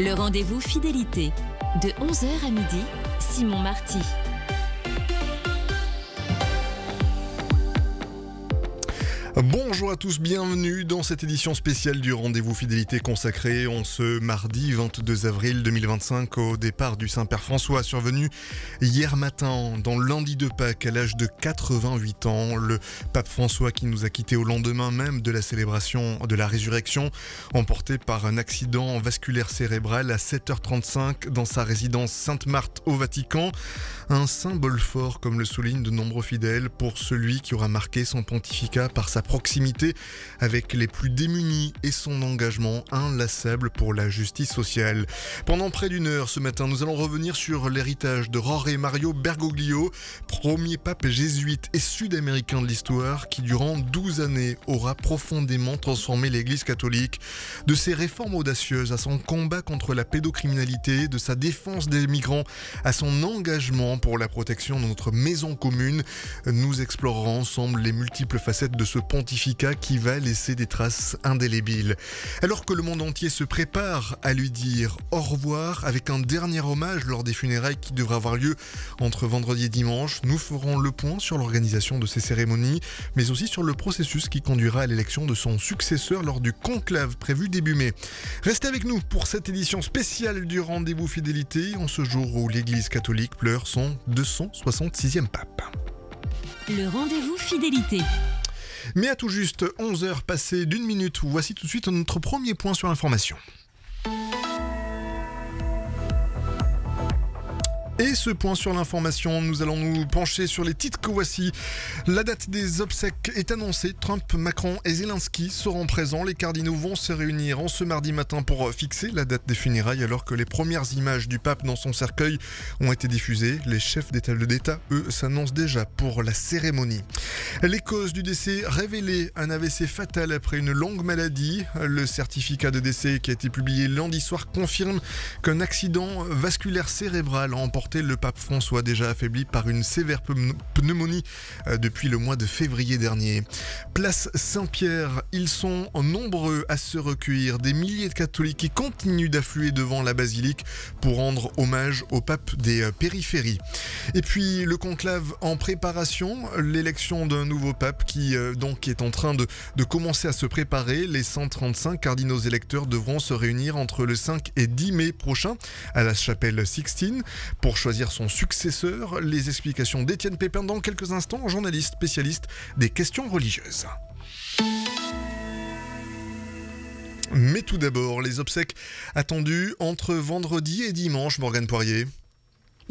Le rendez-vous fidélité. De 11h à midi, Simon Marty. Bonjour à tous, bienvenue dans cette édition spéciale du Rendez-vous Fidélité consacrée en ce mardi 22 avril 2025 au départ du Saint-Père François, survenu hier matin dans le lundi de Pâques à l'âge de 88 ans. Le pape François qui nous a quittés au lendemain même de la célébration de la résurrection, emporté par un accident vasculaire cérébral à 7h35 dans sa résidence Sainte-Marthe au Vatican. Un symbole fort, comme le soulignent de nombreux fidèles, pour celui qui aura marqué son pontificat par sa proximité avec les plus démunis et son engagement inlassable pour la justice sociale. Pendant près d'une heure ce matin, nous allons revenir sur l'héritage de Jorge Mario Bergoglio, premier pape jésuite et sud-américain de l'histoire qui durant 12 années aura profondément transformé l'Église catholique. De ses réformes audacieuses à son combat contre la pédocriminalité, de sa défense des migrants à son engagement pour la protection de notre maison commune, nous explorerons ensemble les multiples facettes de ce pontificat qui va laisser des traces indélébiles. Alors que le monde entier se prépare à lui dire au revoir avec un dernier hommage lors des funérailles qui devraient avoir lieu entre vendredi et dimanche, nous ferons le point sur l'organisation de ces cérémonies, mais aussi sur le processus qui conduira à l'élection de son successeur lors du conclave prévu début mai. Restez avec nous pour cette édition spéciale du Rendez-vous Fidélité, en ce jour où l'Église catholique pleure son 266e pape. Le Rendez-vous Fidélité. Mais à tout juste 11h passées d'1 minute, voici tout de suite notre premier point sur l'information. Et ce point sur l'information, nous allons nous pencher sur les titres que voici. La date des obsèques est annoncée. Trump, Macron et Zelensky seront présents. Les cardinaux vont se réunir en ce mardi matin pour fixer la date des funérailles, alors que les premières images du pape dans son cercueil ont été diffusées. Les chefs d'État, eux, s'annoncent déjà pour la cérémonie. Les causes du décès révélées, un AVC fatal après une longue maladie. Le certificat de décès qui a été publié lundi soir confirme qu'un accident vasculaire cérébral a emporté le pape François, déjà affaibli par une sévère pneumonie depuis le mois de février dernier. Place Saint-Pierre, ils sont nombreux à se recueillir. Des milliers de catholiques qui continuent d'affluer devant la basilique pour rendre hommage au pape des périphéries. Et puis le conclave en préparation, l'élection d'un nouveau pape qui donc est en train de commencer à se préparer. Les 135 cardinaux électeurs devront se réunir entre le 5 et 10 mai prochain à la chapelle Sixtine pour choisir son successeur. Les explications d'Étienne Pépin dans quelques instants, journaliste spécialiste des questions religieuses. Mais tout d'abord, les obsèques attendues entre vendredi et dimanche, Morgane Poirier.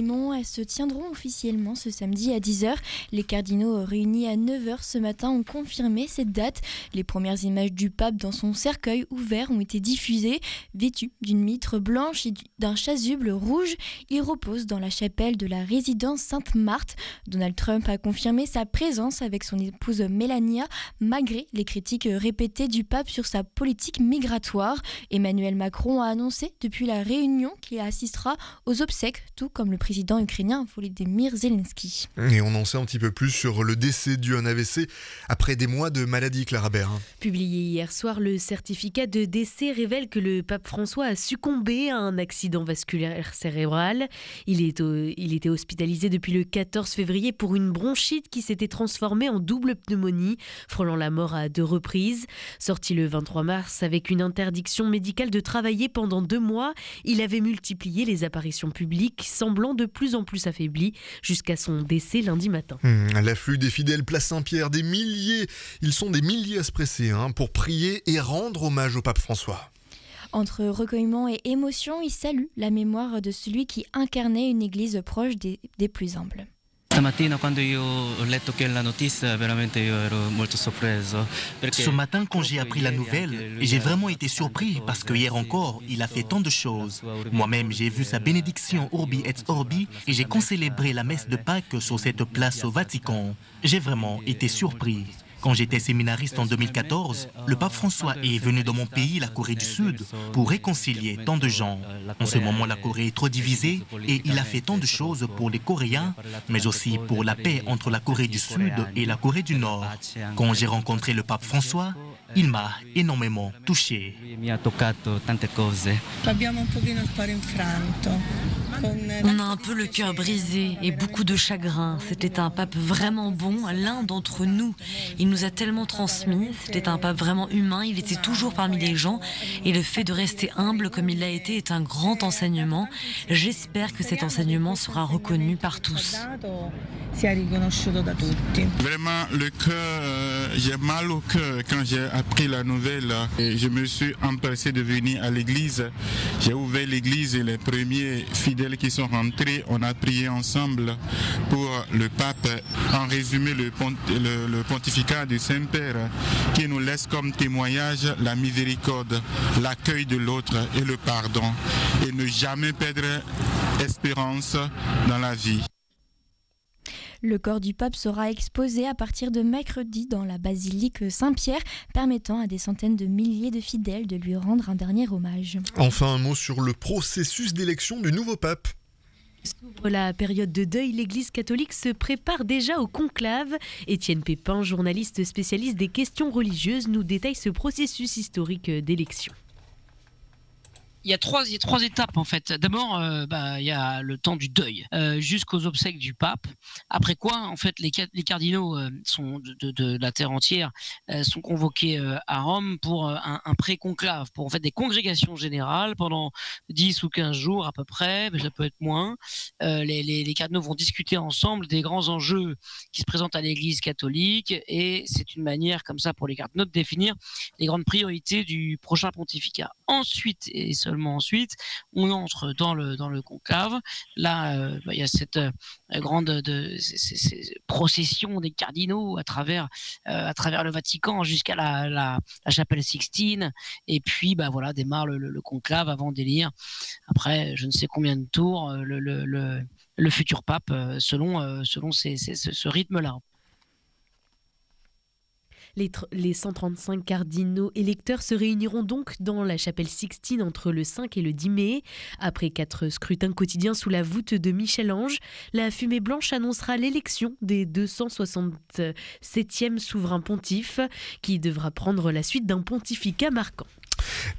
Elles se tiendront officiellement ce samedi à 10h. Les cardinaux réunis à 9h ce matin ont confirmé cette date. Les premières images du pape dans son cercueil ouvert ont été diffusées. Vêtu d'une mitre blanche et d'un chasuble rouge, il repose dans la chapelle de la résidence Sainte-Marthe. Donald Trump a confirmé sa présence avec son épouse Melania, malgré les critiques répétées du pape sur sa politique migratoire. Emmanuel Macron a annoncé depuis la réunion qu'il assistera aux obsèques, tout comme le président ukrainien Volodymyr Zelensky. Et on en sait un petit peu plus sur le décès dû à un AVC après des mois de maladie, Clara Bert. Publié hier soir, le certificat de décès révèle que le pape François a succombé à un accident vasculaire cérébral. Il était hospitalisé depuis le 14 février pour une bronchite qui s'était transformée en double pneumonie, frôlant la mort à 2 reprises. Sorti le 23 mars avec une interdiction médicale de travailler pendant 2 mois, il avait multiplié les apparitions publiques, semblant de plus en plus affaibli jusqu'à son décès lundi matin. L'afflux des fidèles place Saint-Pierre, ils sont des milliers à se presser pour prier et rendre hommage au pape François. Entre recueillement et émotion, il salue la mémoire de celui qui incarnait une église proche des plus humbles. Ce matin, quand j'ai appris la nouvelle, j'ai vraiment été surpris parce que hier encore, il a fait tant de choses. Moi-même, j'ai vu sa bénédiction Urbi et Orbi et j'ai concélébré la messe de Pâques sur cette place au Vatican. J'ai vraiment été surpris. Quand j'étais séminariste en 2014, le pape François est venu dans mon pays, la Corée du Sud, pour réconcilier tant de gens. En ce moment, la Corée est trop divisée et il a fait tant de choses pour les Coréens, mais aussi pour la paix entre la Corée du Sud et la Corée du Nord. Quand j'ai rencontré le pape François, Il m'a énormément touché. On a un peu le cœur brisé et beaucoup de chagrin. C'était un pape vraiment bon, l'un d'entre nous. Il nous a tellement transmis, c'était un pape vraiment humain, il était toujours parmi les gens et le fait de rester humble comme il l'a été est un grand enseignement. J'espère que cet enseignement sera reconnu par tous. Vraiment, le cœur, j'ai mal au cœur quand j'ai appris la nouvelle. Et je me suis empressé de venir à l'église. J'ai ouvert l'église et les premiers fidèles qui sont rentrés, on a prié ensemble pour le pape. En résumé, le pontificat du Saint-Père qui nous laisse comme témoignage la miséricorde, l'accueil de l'autre et le pardon. Et ne jamais perdre espérance dans la vie. Le corps du pape sera exposé à partir de mercredi dans la basilique Saint-Pierre, permettant à des centaines de milliers de fidèles de lui rendre un dernier hommage. Enfin, un mot sur le processus d'élection du nouveau pape. S'ouvre la période de deuil, l'Église catholique se prépare déjà au conclave. Étienne Pépin, journaliste spécialiste des questions religieuses, nous détaille ce processus historique d'élection. Il y a trois étapes en fait. D'abord, il y a le temps du deuil jusqu'aux obsèques du pape. Après quoi, en fait, les cardinaux sont de la terre entière sont convoqués à Rome pour un pré-conclave, pour en fait des congrégations générales pendant 10 ou 15 jours à peu près, mais ça peut être moins. Les cardinaux vont discuter ensemble des grands enjeux qui se présentent à l'Église catholique et c'est une manière comme ça pour les cardinaux de définir les grandes priorités du prochain pontificat. Ensuite, et seulement ensuite, on entre dans le conclave. Là, il y a cette grande procession des cardinaux à travers le Vatican jusqu'à la chapelle Sixtine. Et puis, démarre le conclave avant d'élire, après je ne sais combien de tours, le futur pape selon ce rythme-là. Les 135 cardinaux électeurs se réuniront donc dans la chapelle Sixtine entre le 5 et le 10 mai. Après 4 scrutins quotidiens sous la voûte de Michel-Ange, la fumée blanche annoncera l'élection des 267e souverains pontifes qui devra prendre la suite d'un pontificat marquant.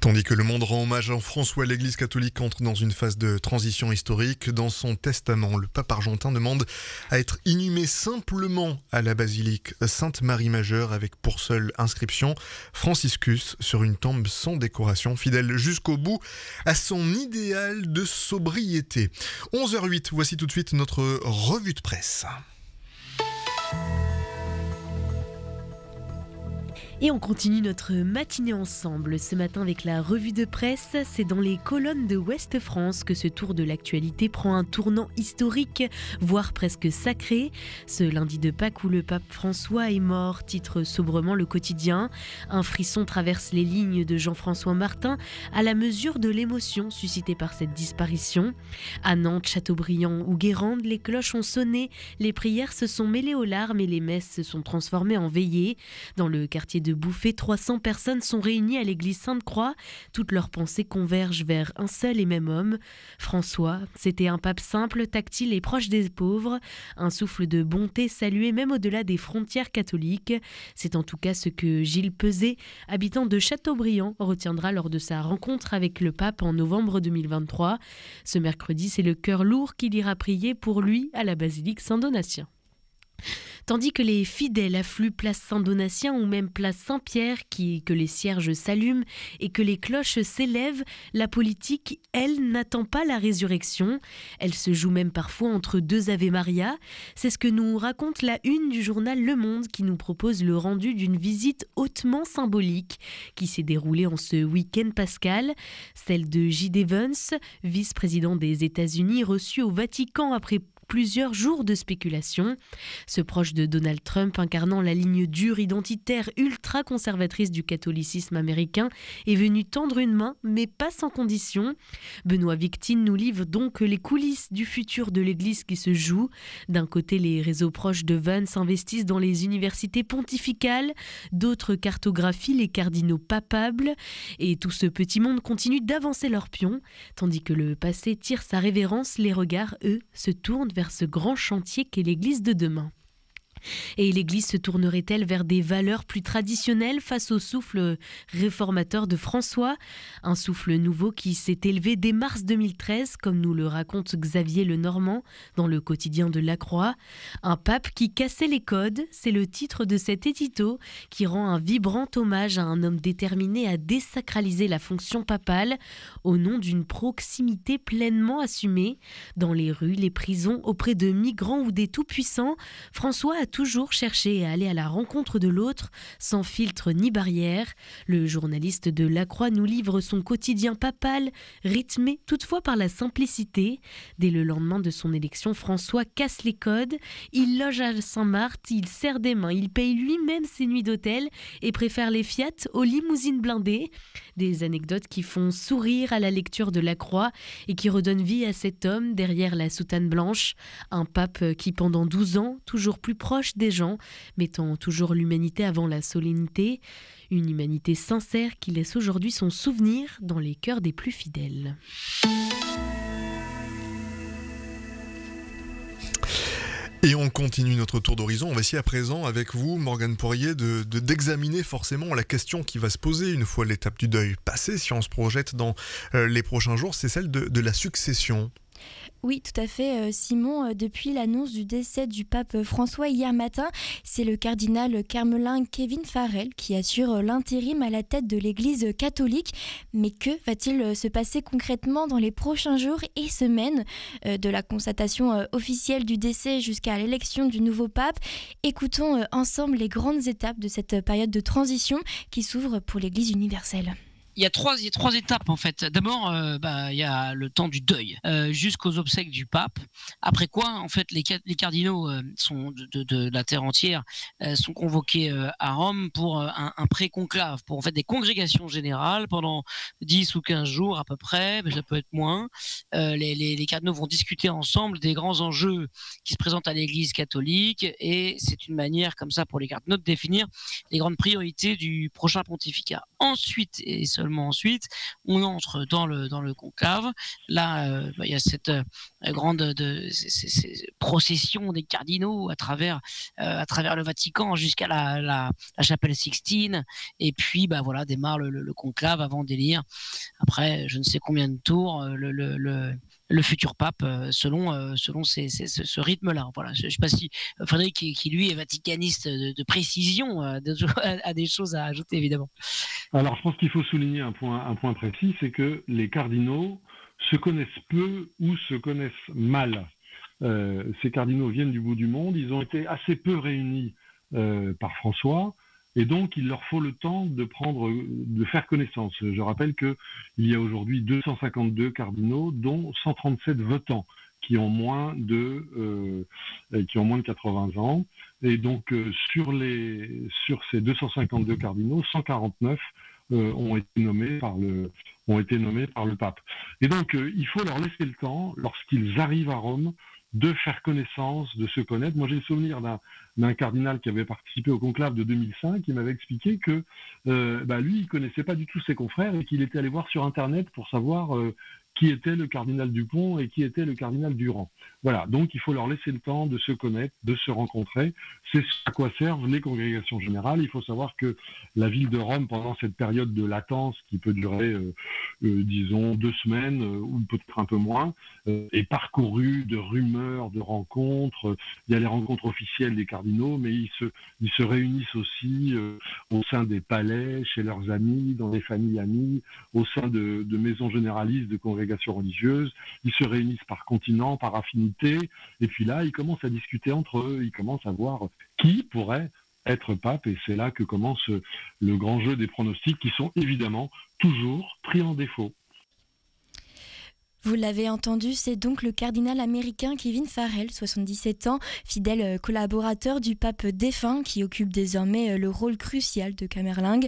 Tandis que le monde rend hommage à François, l'Église catholique entre dans une phase de transition historique. Dans son testament, le pape argentin demande à être inhumé simplement à la basilique Sainte-Marie-Majeure avec pour seule inscription Franciscus sur une tombe sans décoration, fidèle jusqu'au bout à son idéal de sobriété. 11h08, voici tout de suite notre revue de presse. Et on continue notre matinée ensemble. Ce matin avec la revue de presse, c'est dans les colonnes de Ouest France que ce tour de l'actualité prend un tournant historique, voire presque sacré. Ce lundi de Pâques où le pape François est mort, titre sobrement le quotidien. Un frisson traverse les lignes de Jean-François Martin à la mesure de l'émotion suscitée par cette disparition. À Nantes, Châteaubriand ou Guérande, les cloches ont sonné, les prières se sont mêlées aux larmes et les messes se sont transformées en veillées. Dans le quartier de Bouffay, 300 personnes sont réunies à l'église Sainte-Croix. Toutes leurs pensées convergent vers un seul et même homme. François, c'était un pape simple, tactile et proche des pauvres. Un souffle de bonté salué même au-delà des frontières catholiques. C'est en tout cas ce que Gilles Peset, habitant de Châteaubriand, retiendra lors de sa rencontre avec le pape en novembre 2023. Ce mercredi, c'est le cœur lourd qu'il ira prier pour lui à la basilique Saint-Donatien. Tandis que les fidèles affluent place Saint-Donatien ou même place Saint-Pierre, que les cierges s'allument et que les cloches s'élèvent, la politique, elle, n'attend pas la résurrection. Elle se joue même parfois entre deux Ave Maria. C'est ce que nous raconte la une du journal Le Monde qui nous propose le rendu d'une visite hautement symbolique qui s'est déroulée en ce week-end pascal. Celle de J.D. Vance, vice-président des États-Unis, reçu au Vatican après plusieurs jours de spéculation. Ce proche de Donald Trump, incarnant la ligne dure, identitaire, ultra-conservatrice du catholicisme américain, est venu tendre une main, mais pas sans condition. Benoît Victine nous livre donc les coulisses du futur de l'Église qui se joue. D'un côté, les réseaux proches de Vance investissent dans les universités pontificales, d'autres cartographient les cardinaux papables, et tout ce petit monde continue d'avancer leurs pions, tandis que le passé tire sa révérence, les regards, eux, se tournent vers ce grand chantier qu'est l'Église de demain. Et l'Église se tournerait-elle vers des valeurs plus traditionnelles face au souffle réformateur de François? Un souffle nouveau qui s'est élevé dès mars 2013, comme nous le raconte Xavier Lenormand dans le quotidien de La Croix. Un pape qui cassait les codes, c'est le titre de cet édito qui rend un vibrant hommage à un homme déterminé à désacraliser la fonction papale au nom d'une proximité pleinement assumée. Dans les rues, les prisons, auprès de migrants ou des tout-puissants, François a toujours cherché à aller à la rencontre de l'autre, sans filtre ni barrière. Le journaliste de La Croix nous livre son quotidien papal, rythmé toutefois par la simplicité. Dès le lendemain de son élection, François casse les codes, il loge à Saint-Marthe, il serre des mains, il paye lui-même ses nuits d'hôtel et préfère les Fiat aux limousines blindées. Des anecdotes qui font sourire à la lecture de La Croix et qui redonnent vie à cet homme derrière la soutane blanche. Un pape qui pendant 12 ans, toujours plus proche des gens, mettant toujours l'humanité avant la solennité. Une humanité sincère qui laisse aujourd'hui son souvenir dans les cœurs des plus fidèles. Et on continue notre tour d'horizon. On va essayer à présent, avec vous, Morgane Poirier, d'examiner forcément la question qui va se poser une fois l'étape du deuil passée, si on se projette dans les prochains jours, c'est celle de la succession. Oui, tout à fait, Simon. Depuis l'annonce du décès du pape François hier matin, c'est le cardinal carmelin Kevin Farrell qui assure l'intérim à la tête de l'Église catholique. Mais que va-t-il se passer concrètement dans les prochains jours et semaines de la constatation officielle du décès jusqu'à l'élection du nouveau pape? Écoutons ensemble les grandes étapes de cette période de transition qui s'ouvre pour l'Église universelle. Il y a trois étapes en fait. D'abord, il y a le temps du deuil jusqu'aux obsèques du pape. Après quoi, en fait, les cardinaux sont de la terre entière sont convoqués à Rome pour un pré-conclave, pour en fait des congrégations générales pendant 10 ou 15 jours à peu près, mais ça peut être moins. Les cardinaux vont discuter ensemble des grands enjeux qui se présentent à l'Église catholique et c'est une manière comme ça pour les cardinaux de définir les grandes priorités du prochain pontificat. Ensuite, et seulement ensuite, on entre dans le conclave. Là, il y a cette grande procession des cardinaux à travers le Vatican jusqu'à la chapelle Sixtine. Et puis, démarre le conclave avant d'élire, après je ne sais combien de tours, le futur pape selon ce rythme-là. Voilà. Je ne sais pas si Frédéric, qui lui est vaticaniste de précision, a des choses à ajouter évidemment. Alors je pense qu'il faut souligner un point précis, c'est que les cardinaux se connaissent peu ou se connaissent mal. Ces cardinaux viennent du bout du monde, ils ont été assez peu réunis par François, et donc il leur faut le temps de faire connaissance. Je rappelle qu'il y a aujourd'hui 252 cardinaux, dont 137 votants, qui ont moins de 80 ans. Et donc sur ces 252 cardinaux, 149 ont été nommés par le pape. Et donc il faut leur laisser le temps, lorsqu'ils arrivent à Rome, de faire connaissance, de se connaître. Moi, j'ai le souvenir d'un cardinal qui avait participé au conclave de 2005, qui m'avait expliqué que lui, il connaissait pas du tout ses confrères et qu'il était allé voir sur Internet pour savoir qui était le cardinal Dupont et qui était le cardinal Durand. Voilà, donc il faut leur laisser le temps de se connaître, de se rencontrer. C'est à quoi servent les congrégations générales. Il faut savoir que la ville de Rome, pendant cette période de latence qui peut durer, disons, 2 semaines ou peut-être un peu moins, est parcourue de rumeurs, de rencontres. Il y a les rencontres officielles des cardinaux, mais ils se réunissent aussi au sein des palais, chez leurs amis, dans des familles amies, au sein de maisons généralistes, de congrégations religieuses. Ils se réunissent par continent, par affinité, et puis là, ils commencent à discuter entre eux, ils commencent à voir qui pourrait être pape, et c'est là que commence le grand jeu des pronostics qui sont évidemment toujours pris en défaut. Vous l'avez entendu, c'est donc le cardinal américain Kevin Farrell, 77 ans, fidèle collaborateur du pape défunt, qui occupe désormais le rôle crucial de camerlingue.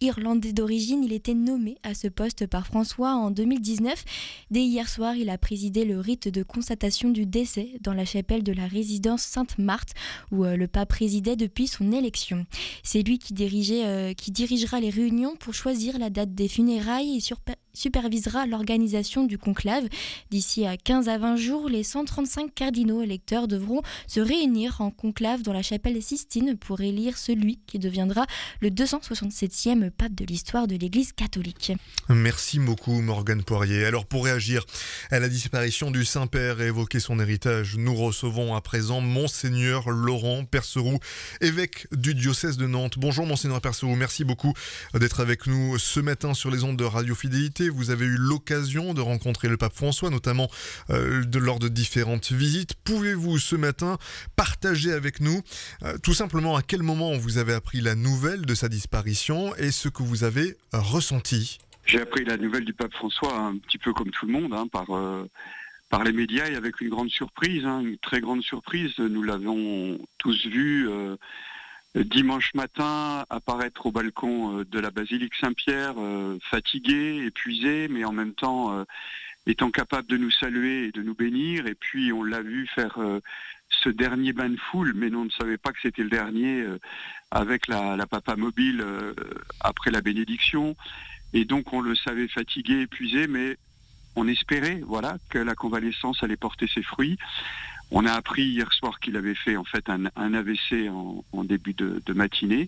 Irlandais d'origine, il était nommé à ce poste par François en 2019. Dès hier soir, il a présidé le rite de constatation du décès dans la chapelle de la résidence Sainte-Marthe, où le pape résidait depuis son élection. C'est lui qui dirigera les réunions pour choisir la date des funérailles et supervisera l'organisation du conclave. D'ici à 15 à 20 jours, les 135 cardinaux électeurs devront se réunir en conclave dans la chapelle Sistine pour élire celui qui deviendra le 267e pape de l'histoire de l'Église catholique. Merci beaucoup Morgane Poirier. Alors pour réagir à la disparition du Saint-Père et évoquer son héritage, nous recevons à présent Monseigneur Laurent Perceroux, évêque du diocèse de Nantes. Bonjour Monseigneur Perceroux, merci beaucoup d'être avec nous ce matin sur les ondes de Radio Fidélité. Vous avez eu l'occasion de rencontrer le pape François, notamment lors de différentes visites. Pouvez-vous ce matin partager avec nous tout simplement à quel moment vous avez appris la nouvelle de sa disparition et ce que vous avez ressenti? J'ai appris la nouvelle du pape François un petit peu comme tout le monde, par les médias et avec une grande surprise, une très grande surprise. Nous l'avons tous vu dimanche matin apparaître au balcon de la basilique Saint-Pierre, fatigué, épuisé, mais en même temps étant capable de nous saluer et de nous bénir. Et puis on l'a vu faire ce dernier bain de foule, mais nous on ne savait pas que c'était le dernier avec la papa mobile après la bénédiction. Et donc on le savait fatigué, épuisé, mais on espérait que la convalescence allait porter ses fruits. On a appris hier soir qu'il avait fait en fait un AVC en début de matinée.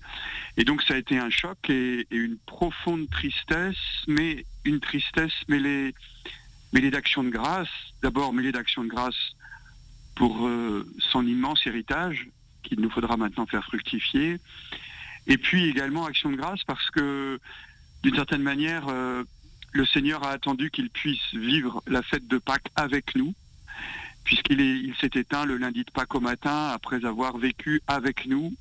Et donc ça a été un choc et une profonde tristesse, mais une tristesse mêlée d'action de grâce. D'abord mêlée d'action de grâce pour son immense héritage qu'il nous faudra maintenant faire fructifier. Et puis également action de grâce parce que d'une certaine manière, le Seigneur a attendu qu'il puisse vivre la fête de Pâques avec nous, puisqu'il s'est éteint le lundi de Pâques au matin après avoir vécu avec nous,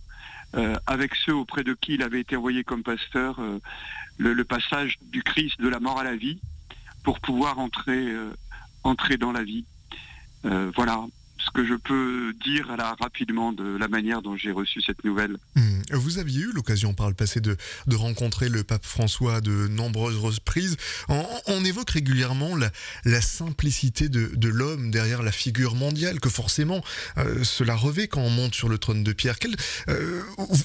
avec ceux auprès de qui il avait été envoyé comme pasteur, le passage du Christ de la mort à la vie, pour pouvoir entrer dans la vie. Voilà ce que je peux dire rapidement de la manière dont j'ai reçu cette nouvelle. Vous aviez eu l'occasion par le passé de rencontrer le pape François de nombreuses reprises. On évoque régulièrement la simplicité de l'homme derrière la figure mondiale, que forcément cela revêt quand on monte sur le trône de pierre.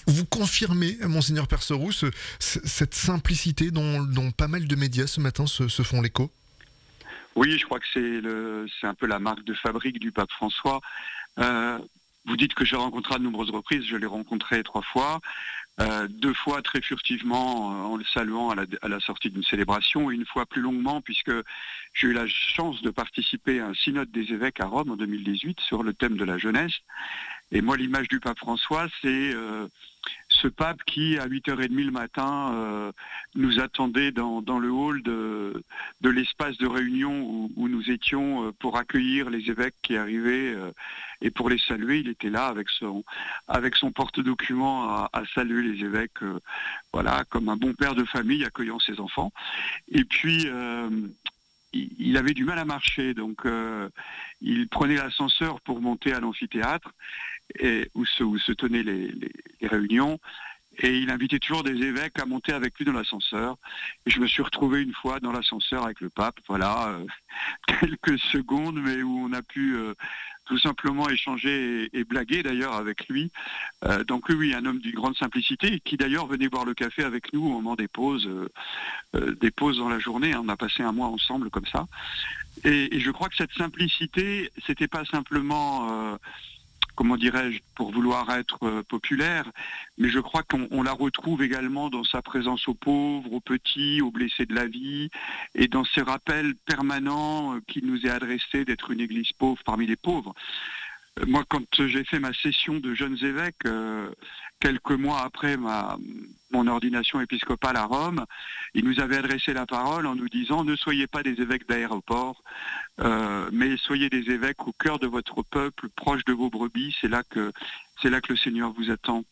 Vous confirmez, Monseigneur Perceroux, cette simplicité dont pas mal de médias ce matin se font l'écho? Oui, je crois que c'est un peu la marque de fabrique du pape François. Vous dites que j'ai rencontré à de nombreuses reprises, je l'ai rencontré 3 fois. 2 fois très furtivement en le saluant à la sortie d'une célébration, et 1 fois plus longuement puisque j'ai eu la chance de participer à un synode des évêques à Rome en 2018 sur le thème de la jeunesse. Et moi, l'image du pape François, c'est ce pape qui, à 8h30 le matin, nous attendait dans le hall de l'espace de réunion où nous étions pour accueillir les évêques qui arrivaient et pour les saluer. Il était là avec son porte-document à saluer les évêques, comme un bon père de famille accueillant ses enfants. Et puis il avait du mal à marcher, donc il prenait l'ascenseur pour monter à l'amphithéâtre où se tenaient les réunions, et il invitait toujours des évêques à monter avec lui dans l'ascenseur. Et je me suis retrouvé une fois dans l'ascenseur avec le pape, quelques secondes, mais où on a pu tout simplement échanger et blaguer d'ailleurs avec lui. Donc oui, un homme d'une grande simplicité, qui d'ailleurs venait boire le café avec nous au moment des pauses dans la journée. On a passé un mois ensemble comme ça. Et je crois que cette simplicité, c'était pas simplement comment dirais-je, pour vouloir être populaire, mais je crois qu'on la retrouve également dans sa présence aux pauvres, aux petits, aux blessés de la vie, et dans ces rappels permanents qu'il nous est adressé d'être une église pauvre parmi les pauvres. Moi, quand j'ai fait ma session de jeunes évêques, quelques mois après mon ordination épiscopale à Rome, il nous avait adressé la parole en nous disant « Ne soyez pas des évêques d'aéroport, mais soyez des évêques au cœur de votre peuple, proche de vos brebis, c'est là que le Seigneur vous attend. »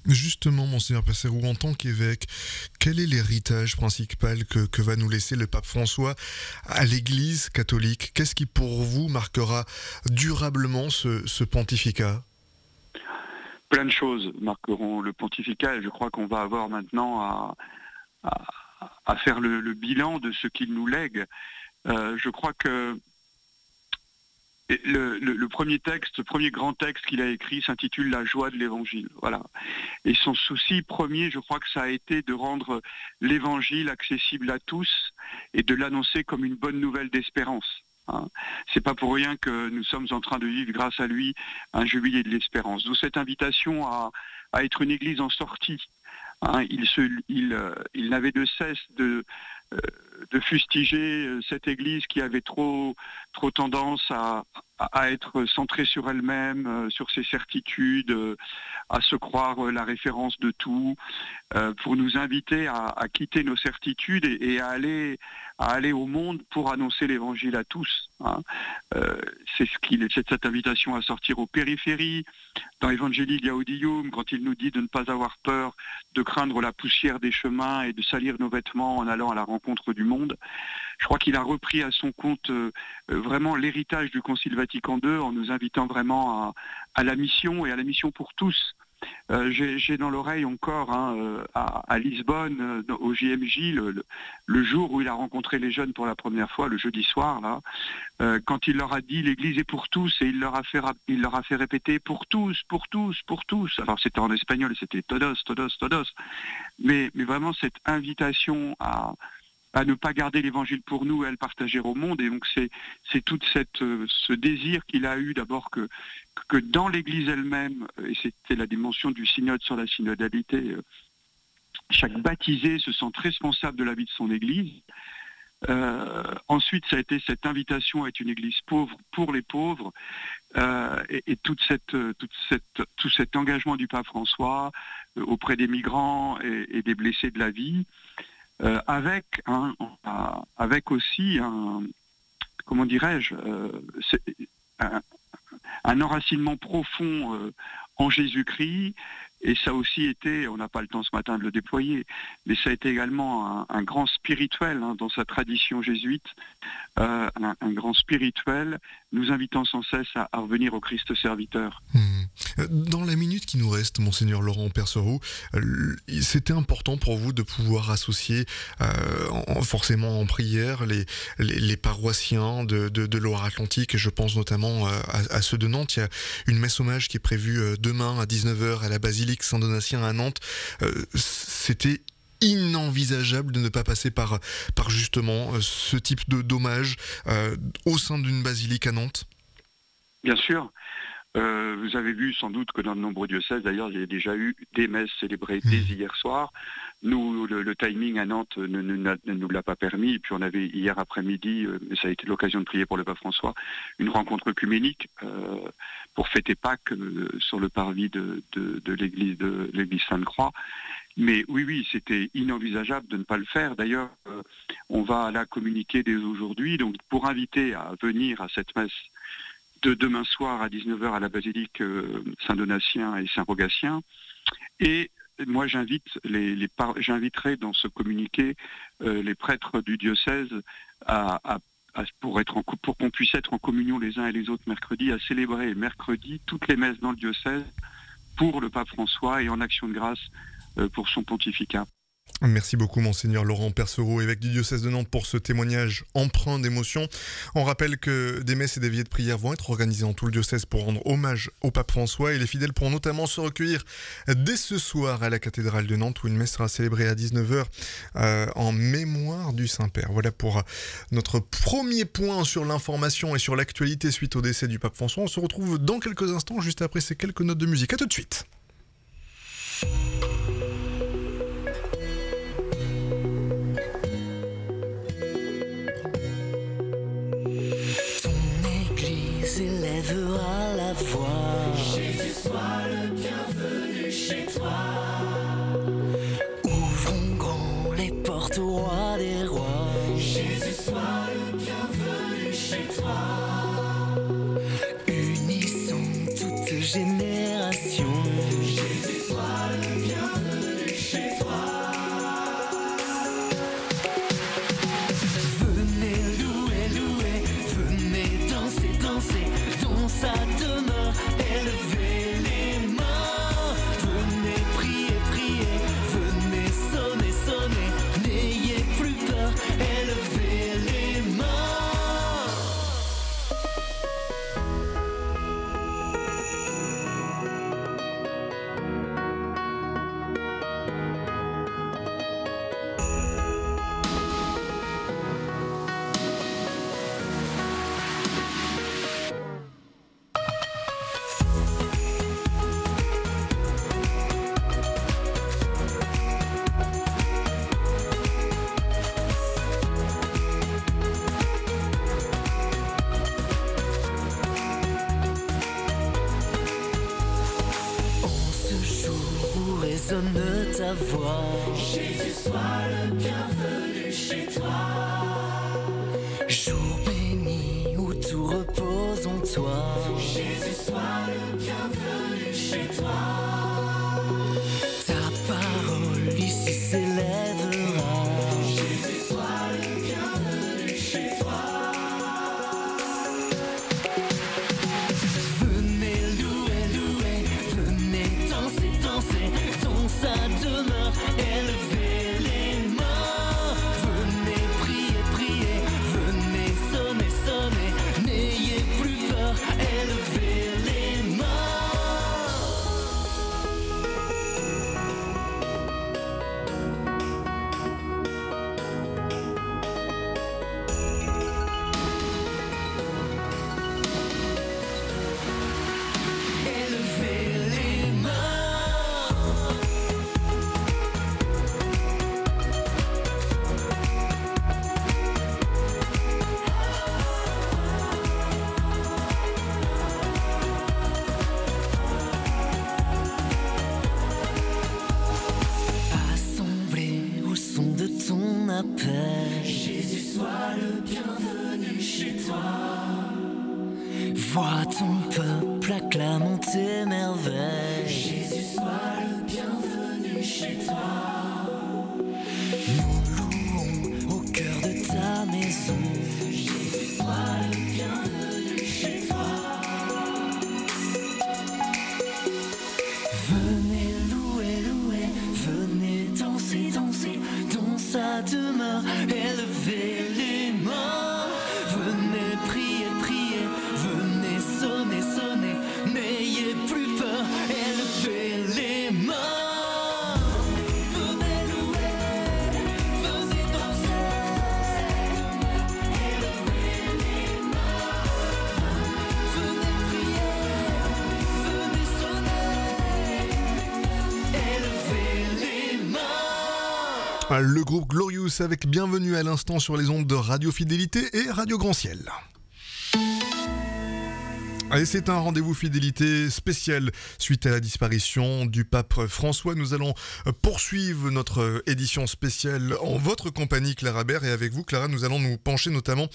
Justement, Monseigneur Perceroux, en tant qu'évêque, quel est l'héritage principal que va nous laisser le pape François à l'Église catholique? Qu'est-ce qui, pour vous, marquera durablement ce pontificat? Plein de choses marqueront le pontificat, et je crois qu'on va avoir maintenant à faire le bilan de ce qu'il nous lègue. Je crois que Et le premier texte, le premier grand texte qu'il a écrit s'intitule La joie de l'Évangile. Voilà. Et son souci premier, je crois que ça a été de rendre l'Évangile accessible à tous et de l'annoncer comme une bonne nouvelle d'espérance. Hein. C'est pas pour rien que nous sommes en train de vivre, grâce à lui, un jubilé de l'espérance. D'où cette invitation à être une église en sortie. Hein. Il n'avait de cesse de fustiger cette église qui avait trop tendance à être centrée sur elle-même, sur ses certitudes, à se croire la référence de tout, pour nous inviter à quitter nos certitudes et à aller au monde pour annoncer l'évangile à tous. Hein. C'est cette invitation à sortir aux périphéries, dans Evangelii Gaudium, quand il nous dit de ne pas avoir peur, de craindre la poussière des chemins et de salir nos vêtements en allant à la rencontre du monde. Je crois qu'il a repris à son compte vraiment l'héritage du Concile Vatican II en nous invitant vraiment à la mission et à la mission pour tous. J'ai dans l'oreille encore à Lisbonne, au JMJ, le jour où il a rencontré les jeunes pour la première fois, le jeudi soir, là, quand il leur a dit l'Église est pour tous, et il leur a fait répéter pour tous, pour tous, pour tous. Alors c'était en espagnol, c'était todos, todos, todos. Mais vraiment cette invitation à ne pas garder l'évangile pour nous et à le partager au monde. Et donc c'est tout ce désir qu'il a eu d'abord que dans l'Église elle-même, et c'était la dimension du synode sur la synodalité, chaque baptisé se sente responsable de la vie de son Église. Ensuite, ça a été cette invitation à être une Église pauvre pour les pauvres, et tout cet engagement du pape François auprès des migrants et des blessés de la vie. Avec aussi comment dirais-je, un enracinement profond en Jésus-Christ, et ça a aussi été, on n'a pas le temps ce matin de le déployer, mais ça a été également un grand spirituel dans sa tradition jésuite, un grand spirituel, nous invitant sans cesse à revenir au Christ serviteur. Dans la minute qui nous reste, Monseigneur Laurent Perceroux, c'était important pour vous de pouvoir associer forcément en prière les paroissiens de Loire-Atlantique, et je pense notamment à ceux de Nantes. Il y a une messe hommage qui est prévue demain à 19h à la basilique Saint-Donatien à Nantes. C'était inenvisageable de ne pas passer par justement ce type d'hommage au sein d'une basilique à Nantes. Bien sûr. Vous avez vu sans doute que dans de nombreux diocèses, d'ailleurs, il y a déjà eu des messes célébrées dès hier soir. Nous, le timing à Nantes ne nous l'a pas permis. Et puis on avait hier après-midi, ça a été l'occasion de prier pour le pape François, une rencontre œcuménique pour fêter Pâques sur le parvis de l'église Sainte-Croix. Mais oui, c'était inenvisageable de ne pas le faire. D'ailleurs, on va là communiquer dès aujourd'hui. Donc pour inviter à venir à cette messe de demain soir à 19h à la basilique Saint-Donatien et Saint-Rogatien. Et moi, j'inviterai dans ce communiqué les prêtres du diocèse pour qu'on puisse être en communion les uns et les autres mercredi, à célébrer mercredi toutes les messes dans le diocèse pour le pape François et en action de grâce pour son pontificat. Merci beaucoup Monseigneur Laurent Percereau, évêque du diocèse de Nantes, pour ce témoignage empreint d'émotion. On rappelle que des messes et des veillées de prière vont être organisées dans tout le diocèse pour rendre hommage au pape François, et les fidèles pourront notamment se recueillir dès ce soir à la cathédrale de Nantes, où une messe sera célébrée à 19h en mémoire du Saint-Père. Voilà pour notre premier point sur l'information et sur l'actualité suite au décès du pape François. On se retrouve dans quelques instants, juste après ces quelques notes de musique. À tout de suite. Élèvera la voix. Jésus, sois le bienvenu chez toi. Ouvrons grand les portes au roi des rois. Jésus, sois le bienvenu chez toi. Unissons toutes générations. Jésus, sois le bienvenu. sa voix. Jésus, sois le bienvenu chez toi. Jour béni où tout repose en toi. Jésus, sois le bienvenu chez toi. Ta parole ici s'élèvera. Jésus, sois le bienvenu chez toi. Venez louer, louer, venez danser, danser, dans sa demeure, élevez les mains. Venez prier, prier, venez sonner, sonner, n'ayez plus peur, élevez les mains. Élevez les mains. Assemblés au son de ton appel. Jésus, sois le bienvenu chez toi. Vois ton peuple acclamant tes merveilles. Jésus, sois le bienvenu chez toi. Nous louons au cœur de ta maison. Jésus, sois le bienvenu chez toi. Venez louer, louer, venez danser, danser, dans sa demeure, élevez les mains. Venez prier, prier, venez sonner, sonner, n'ayez plus peur, élevez les mains. Venez louer, venez danser, élevez les mains. Venez prier, venez sonner, élevez les mains. Le groupe Glorious avec Bienvenue à l'instant sur les ondes de Radio Fidélité et Radio Grand Ciel. Et c'est un rendez-vous fidélité spécial suite à la disparition du pape François. Nous allons poursuivre notre édition spéciale en votre compagnie, Clara Bert. Et avec vous, Clara, nous allons nous pencher notamment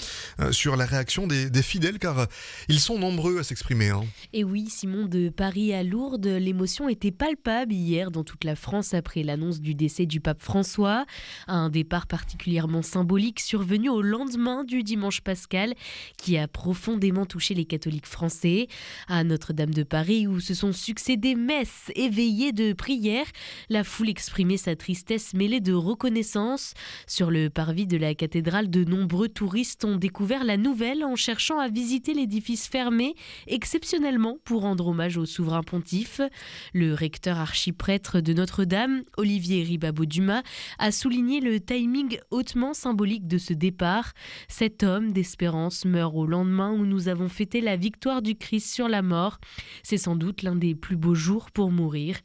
sur la réaction des fidèles, car ils sont nombreux à s'exprimer. Et oui, Simon, de Paris à Lourdes, l'émotion était palpable hier dans toute la France après l'annonce du décès du pape François. Un départ particulièrement symbolique survenu au lendemain du dimanche pascal qui a profondément touché les catholiques français. À Notre-Dame de Paris, où se sont succédées messes éveillées de prières, la foule exprimait sa tristesse mêlée de reconnaissance. Sur le parvis de la cathédrale, de nombreux touristes ont découvert la nouvelle en cherchant à visiter l'édifice fermé, exceptionnellement pour rendre hommage au souverain pontife. Le recteur archiprêtre de Notre-Dame, Olivier Ribabot-Dumas, a souligné le timing hautement symbolique de ce départ. Cet homme d'espérance meurt au lendemain où nous avons fêté la victoire du Christ sur la mort. C'est sans doute l'un des plus beaux jours pour mourir.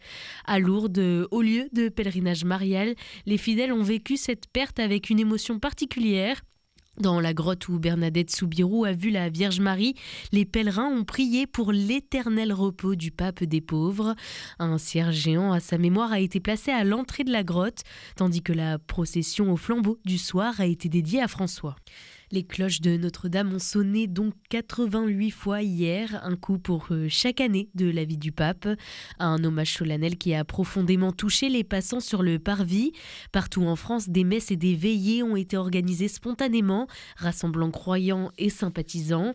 À Lourdes, au lieu de pèlerinage marial, les fidèles ont vécu cette perte avec une émotion particulière. Dans la grotte où Bernadette Soubirous a vu la Vierge Marie, les pèlerins ont prié pour l'éternel repos du pape des pauvres. Un cierge géant à sa mémoire a été placé à l'entrée de la grotte, tandis que la procession au flambeau du soir a été dédiée à François. Les cloches de Notre-Dame ont sonné donc 88 fois hier, un coup pour chaque année de la vie du pape. Un hommage solennel qui a profondément touché les passants sur le parvis. Partout en France, des messes et des veillées ont été organisées spontanément, rassemblant croyants et sympathisants.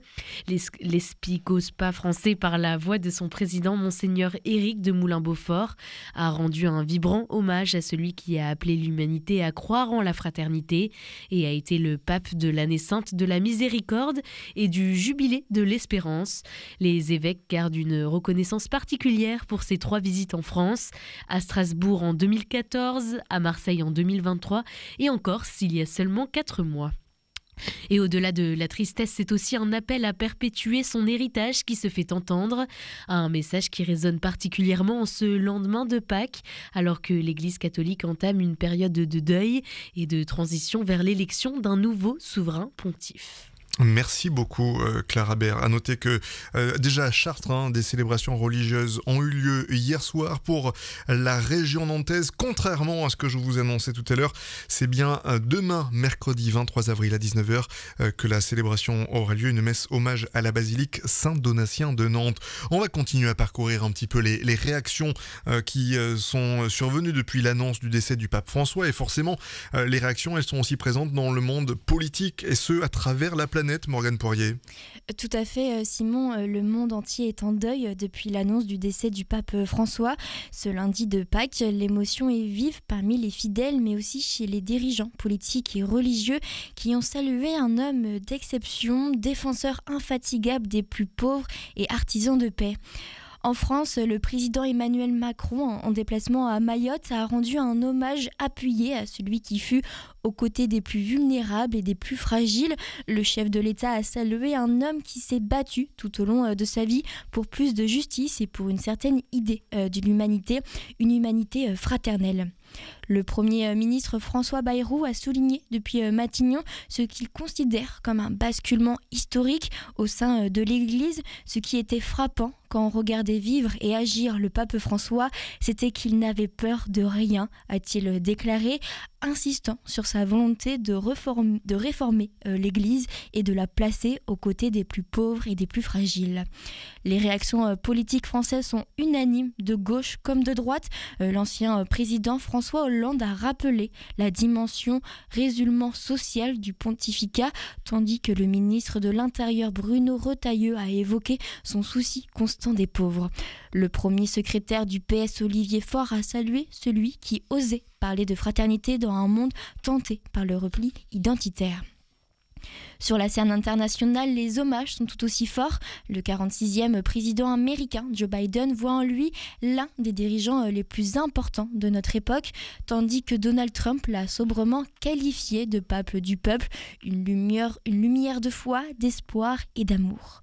L'espiscopat français, par la voix de son président, Monseigneur Éric de Moulin-Beaufort, a rendu un vibrant hommage à celui qui a appelé l'humanité à croire en la fraternité et a été le pape de l'année sainte de la miséricorde et du jubilé de l'espérance. Les évêques gardent une reconnaissance particulière pour ces 3 visites en France, à Strasbourg en 2014, à Marseille en 2023 et en Corse il y a seulement 4 mois. Et au-delà de la tristesse, c'est aussi un appel à perpétuer son héritage qui se fait entendre, un message qui résonne particulièrement en ce lendemain de Pâques, alors que l'Église catholique entame une période de deuil et de transition vers l'élection d'un nouveau souverain pontife. Merci beaucoup Clara Baird. À noter que déjà à Chartres, des célébrations religieuses ont eu lieu hier soir pour la région nantaise. Contrairement à ce que je vous annonçais tout à l'heure, c'est bien demain, mercredi 23 avril à 19h, que la célébration aura lieu, une messe hommage à la basilique Saint-Donatien de Nantes. On va continuer à parcourir un petit peu les réactions qui sont survenues depuis l'annonce du décès du pape François, et forcément les réactions, elles sont aussi présentes dans le monde politique, et ce à travers la planète. Morgane Poirier. Tout à fait, Simon. Le monde entier est en deuil depuis l'annonce du décès du pape François. Ce lundi de Pâques, l'émotion est vive parmi les fidèles, mais aussi chez les dirigeants politiques et religieux qui ont salué un homme d'exception, défenseur infatigable des plus pauvres et artisan de paix. En France, le président Emmanuel Macron, en déplacement à Mayotte, a rendu un hommage appuyé à celui qui fut aux côtés des plus vulnérables et des plus fragiles. Le chef de l'État a salué un homme qui s'est battu tout au long de sa vie pour plus de justice et pour une certaine idée de l'humanité, une humanité fraternelle. Le Premier ministre François Bayrou a souligné depuis Matignon ce qu'il considère comme un basculement historique au sein de l'Église. Ce qui était frappant quand on regardait vivre et agir le pape François, c'était qu'il n'avait peur de rien, a-t-il déclaré, insistant sur sa volonté de réformer l'Église et de la placer aux côtés des plus pauvres et des plus fragiles. Les réactions politiques françaises sont unanimes, de gauche comme de droite. L'ancien président François Hollande a rappelé la dimension résolument sociale du pontificat, tandis que le ministre de l'Intérieur Bruno Retailleau a évoqué son souci constant des pauvres. Le premier secrétaire du PS Olivier Faure a salué celui qui osait parler de fraternité dans un monde tenté par le repli identitaire. Sur la scène internationale, les hommages sont tout aussi forts. Le 46e président américain, Joe Biden, voit en lui l'un des dirigeants les plus importants de notre époque, tandis que Donald Trump l'a sobrement qualifié de pape du peuple, une lumière de foi, d'espoir et d'amour.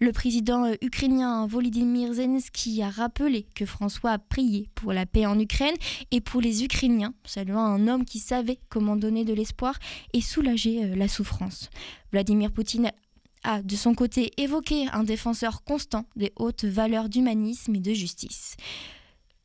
Le président ukrainien Volodymyr Zelensky a rappelé que François a prié pour la paix en Ukraine et pour les Ukrainiens, saluant un homme qui savait comment donner de l'espoir et soulager la souffrance. Vladimir Poutine a, de son côté, évoqué un défenseur constant des hautes valeurs d'humanisme et de justice.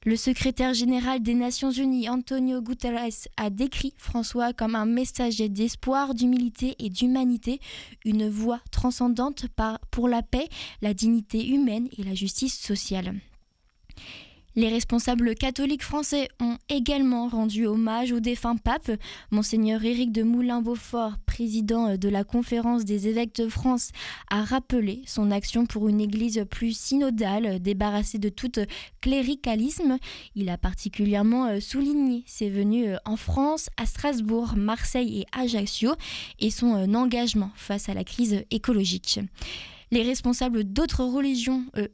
Le secrétaire général des Nations Unies, Antonio Guterres, a décrit François comme un messager d'espoir, d'humilité et d'humanité, une voix transcendante pour la paix, la dignité humaine et la justice sociale. Les responsables catholiques français ont également rendu hommage au défunt pape. Monseigneur Éric de Moulin-Beaufort, président de la Conférence des évêques de France, a rappelé son action pour une église plus synodale, débarrassée de tout cléricalisme. Il a particulièrement souligné ses venues en France, à Strasbourg, Marseille et Ajaccio, et son engagement face à la crise écologique. Les responsables d'autres religions, eux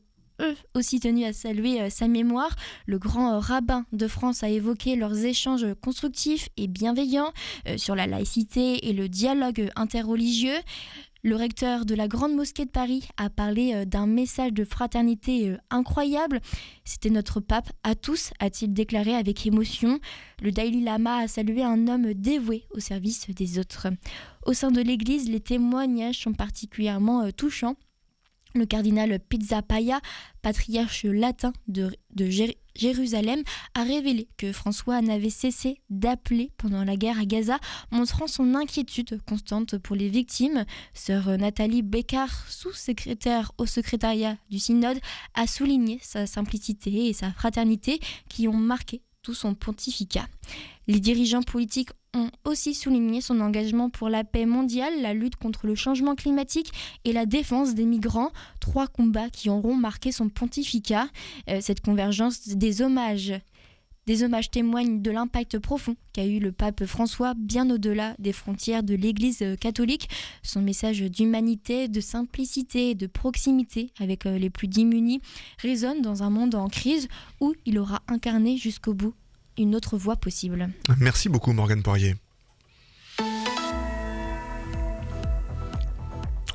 aussi tenus à saluer sa mémoire. Le grand rabbin de France a évoqué leurs échanges constructifs et bienveillants sur la laïcité et le dialogue interreligieux. Le recteur de la Grande Mosquée de Paris a parlé d'un message de fraternité incroyable. C'était notre pape à tous, a-t-il déclaré avec émotion. Le Dalai Lama a salué un homme dévoué au service des autres. Au sein de l'Église, les témoignages sont particulièrement touchants. Le cardinal Pizzapalla, patriarche latin de Jérusalem, a révélé que François n'avait cessé d'appeler pendant la guerre à Gaza, montrant son inquiétude constante pour les victimes. Sœur Nathalie Bécard, sous-secrétaire au secrétariat du synode, a souligné sa simplicité et sa fraternité qui ont marqué tout son pontificat. Les dirigeants politiques ont aussi souligné son engagement pour la paix mondiale, la lutte contre le changement climatique et la défense des migrants, 3 combats qui auront marqué son pontificat. Cette convergence des hommages témoignent de l'impact profond qu'a eu le pape François bien au-delà des frontières de l'Église catholique. Son message d'humanité, de simplicité et de proximité avec les plus démunis résonne dans un monde en crise où il aura incarné jusqu'au bout une autre voie possible. Merci beaucoup Morgane Poirier.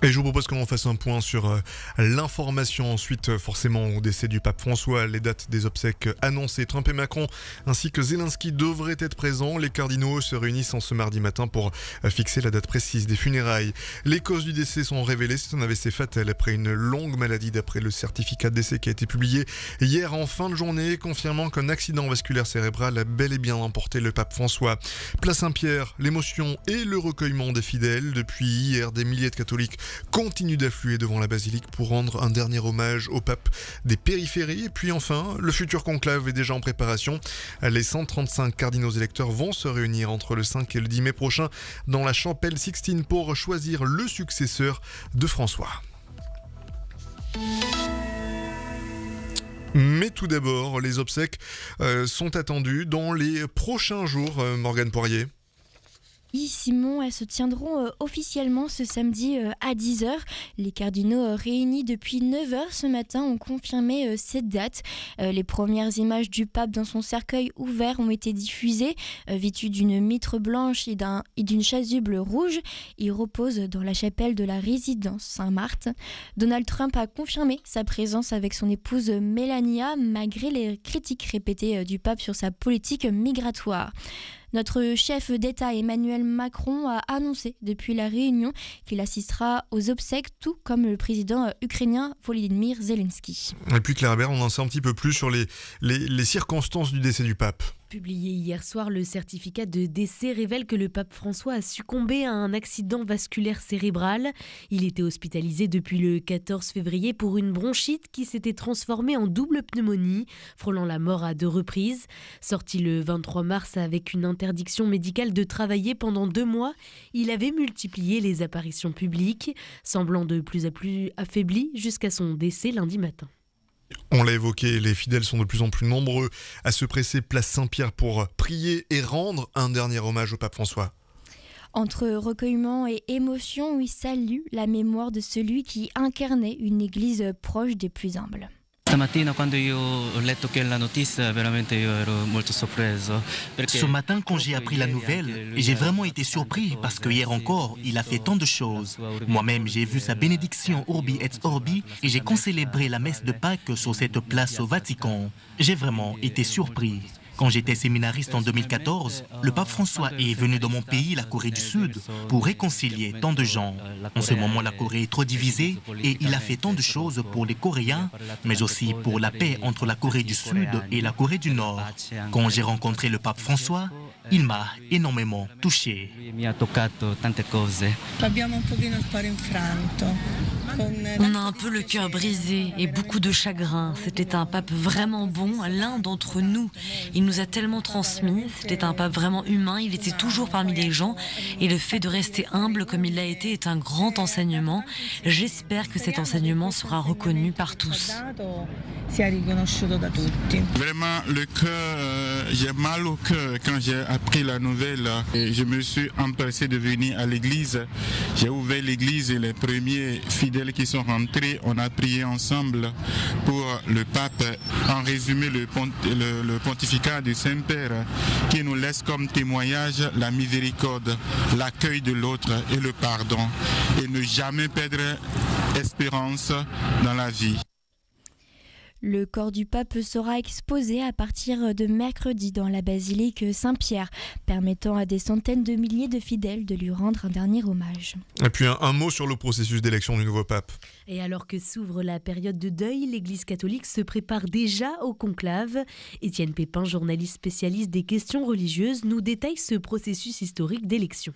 Et je vous propose qu'on fasse un point sur l'information ensuite, forcément au décès du pape François, les dates des obsèques annoncées. Trump et Macron ainsi que Zelensky devraient être présents. Les cardinaux se réunissent en ce mardi matin pour fixer la date précise des funérailles. Les causes du décès sont révélées, c'est un AVC fatal après une longue maladie d'après le certificat de décès qui a été publié hier en fin de journée, confirmant qu'un accident vasculaire cérébral a bel et bien emporté le pape François. Place Saint-Pierre, l'émotion et le recueillement des fidèles. Depuis hier, des milliers de catholiques continue d'affluer devant la basilique pour rendre un dernier hommage au pape des périphéries. Et puis enfin, le futur conclave est déjà en préparation. Les 135 cardinaux électeurs vont se réunir entre le 5 et le 10 mai prochain dans la chapelle Sixtine pour choisir le successeur de François. Mais tout d'abord, les obsèques sont attendues dans les prochains jours, Morgane Poirier. Oui, Simon, elles se tiendront officiellement ce samedi à 10h. Les cardinaux réunis depuis 9h ce matin ont confirmé cette date. Les premières images du pape dans son cercueil ouvert ont été diffusées. Vêtu d'une mitre blanche et d'une chasuble rouge, il repose dans la chapelle de la résidence Saint-Marthe. Donald Trump a confirmé sa présence avec son épouse Melania, malgré les critiques répétées du pape sur sa politique migratoire. Notre chef d'État Emmanuel Macron a annoncé depuis la réunion qu'il assistera aux obsèques, tout comme le président ukrainien Volodymyr Zelensky. Et puis Claire Bert, on en sait un petit peu plus sur les circonstances du décès du pape. Publié hier soir, le certificat de décès révèle que le pape François a succombé à un accident vasculaire cérébral. Il était hospitalisé depuis le 14 février pour une bronchite qui s'était transformée en double pneumonie, frôlant la mort à 2 reprises. Sorti le 23 mars avec une interdiction médicale de travailler pendant 2 mois, il avait multiplié les apparitions publiques, semblant de plus en plus affaibli jusqu'à son décès lundi matin. On l'a évoqué, les fidèles sont de plus en plus nombreux à se presser place Saint-Pierre pour prier et rendre un dernier hommage au pape François. Entre recueillement et émotion, il salue la mémoire de celui qui incarnait une église proche des plus humbles. Ce matin, quand j'ai appris la nouvelle, j'ai vraiment été surpris parce que hier encore, il a fait tant de choses. Moi-même, j'ai vu sa bénédiction Urbi et Orbi et j'ai concélébré la messe de Pâques sur cette place au Vatican. J'ai vraiment été surpris. Quand j'étais séminariste en 2014, le pape François est venu dans mon pays, la Corée du Sud, pour réconcilier tant de gens. En ce moment, la Corée est trop divisée et il a fait tant de choses pour les Coréens, mais aussi pour la paix entre la Corée du Sud et la Corée du Nord. Quand j'ai rencontré le pape François, il m'a énormément touché. On a un peu le cœur brisé et beaucoup de chagrin. C'était un pape vraiment bon, l'un d'entre nous. Il nous a tellement transmis, c'était un pape vraiment humain, il était toujours parmi les gens et le fait de rester humble comme il l'a été est un grand enseignement. J'espère que cet enseignement sera reconnu par tous. Vraiment, le cœur, j'ai mal au cœur quand j'ai appris la nouvelle. Et je me suis empressé de venir à l'église. J'ai ouvert l'église et les premiers fidèles qui sont rentrés, on a prié ensemble pour le pape. En résumé, le pontificat du Saint-Père qui nous laisse comme témoignage la miséricorde, l'accueil de l'autre et le pardon. Et ne jamais perdre espérance dans la vie. Le corps du pape sera exposé à partir de mercredi dans la basilique Saint-Pierre, permettant à des centaines de milliers de fidèles de lui rendre un dernier hommage. Et puis un mot sur le processus d'élection du nouveau pape. Et alors que s'ouvre la période de deuil, l'Église catholique se prépare déjà au conclave. Étienne Pépin, journaliste spécialiste des questions religieuses, nous détaille ce processus historique d'élection.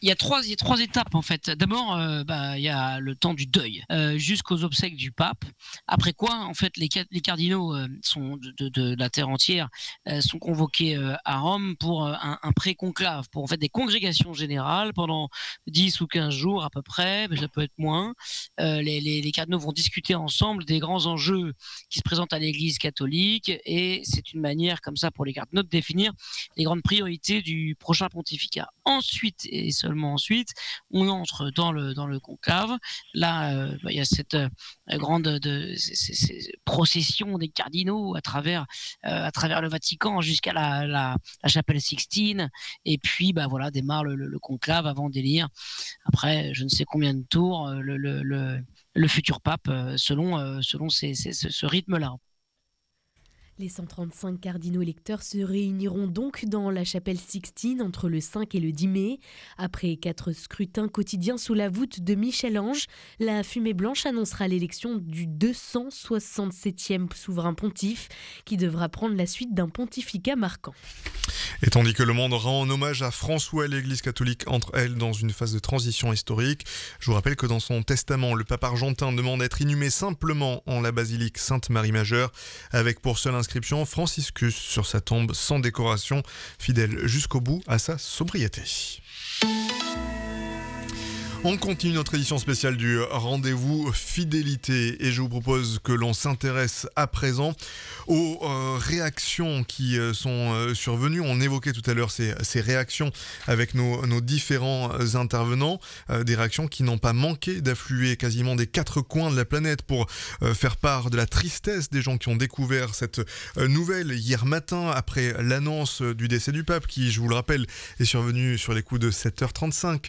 Il y a trois étapes en fait. D'abord, il y a le temps du deuil jusqu'aux obsèques du pape. Après quoi, en fait, les cardinaux sont de la terre entière sont convoqués à Rome pour un pré-conclave, pour en fait des congrégations générales pendant 10 ou 15 jours à peu près, mais ça peut être moins. Les cardinaux vont discuter ensemble des grands enjeux qui se présentent à l'Église catholique et c'est une manière comme ça pour les cardinaux de définir les grandes priorités du prochain pontificat. Ensuite, et seulement seulement ensuite, on entre dans le conclave. Là, il y a cette grande procession des cardinaux à travers le Vatican jusqu'à la chapelle Sixtine. Et puis, voilà, démarre le conclave avant d'élire, après je ne sais combien de tours, le futur pape, selon ce rythme-là. Les 135 cardinaux électeurs se réuniront donc dans la chapelle Sixtine entre le 5 et le 10 mai. Après 4 scrutins quotidiens sous la voûte de Michel-Ange, la fumée blanche annoncera l'élection du 267e souverain pontife qui devra prendre la suite d'un pontificat marquant. Et tandis que le monde rend hommage à François, l'Église catholique entre elle dans une phase de transition historique. Je vous rappelle que dans son testament, le pape argentin demande d'être inhumé simplement en la basilique Sainte-Marie-Majeure, avec pour seule inscription Franciscus sur sa tombe sans décoration, fidèle jusqu'au bout à sa sobriété. On continue notre édition spéciale du rendez-vous fidélité et je vous propose que l'on s'intéresse à présent aux réactions qui sont survenues. On évoquait tout à l'heure ces réactions avec nos différents intervenants, des réactions qui n'ont pas manqué d'affluer quasiment des 4 coins de la planète pour faire part de la tristesse des gens qui ont découvert cette nouvelle hier matin après l'annonce du décès du pape qui, je vous le rappelle, est survenu sur les coups de 7h35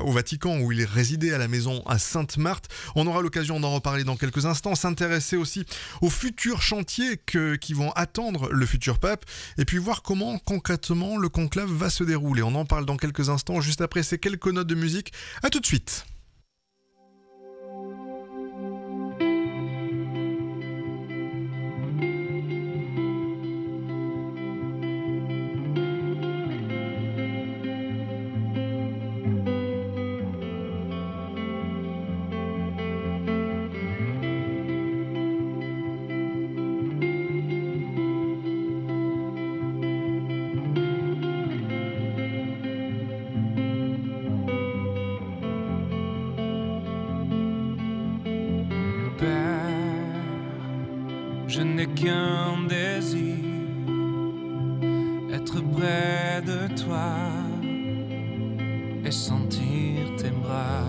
au Vatican où il résidait à la maison à Sainte-Marthe. On aura l'occasion d'en reparler dans quelques instants, s'intéresser aussi aux futurs chantiers qui vont attendre le futur pape et puis voir comment concrètement le conclave va se dérouler. On en parle dans quelques instants, juste après ces quelques notes de musique. À tout de suite. Je n'ai qu'un désir, être près de toi et sentir tes bras.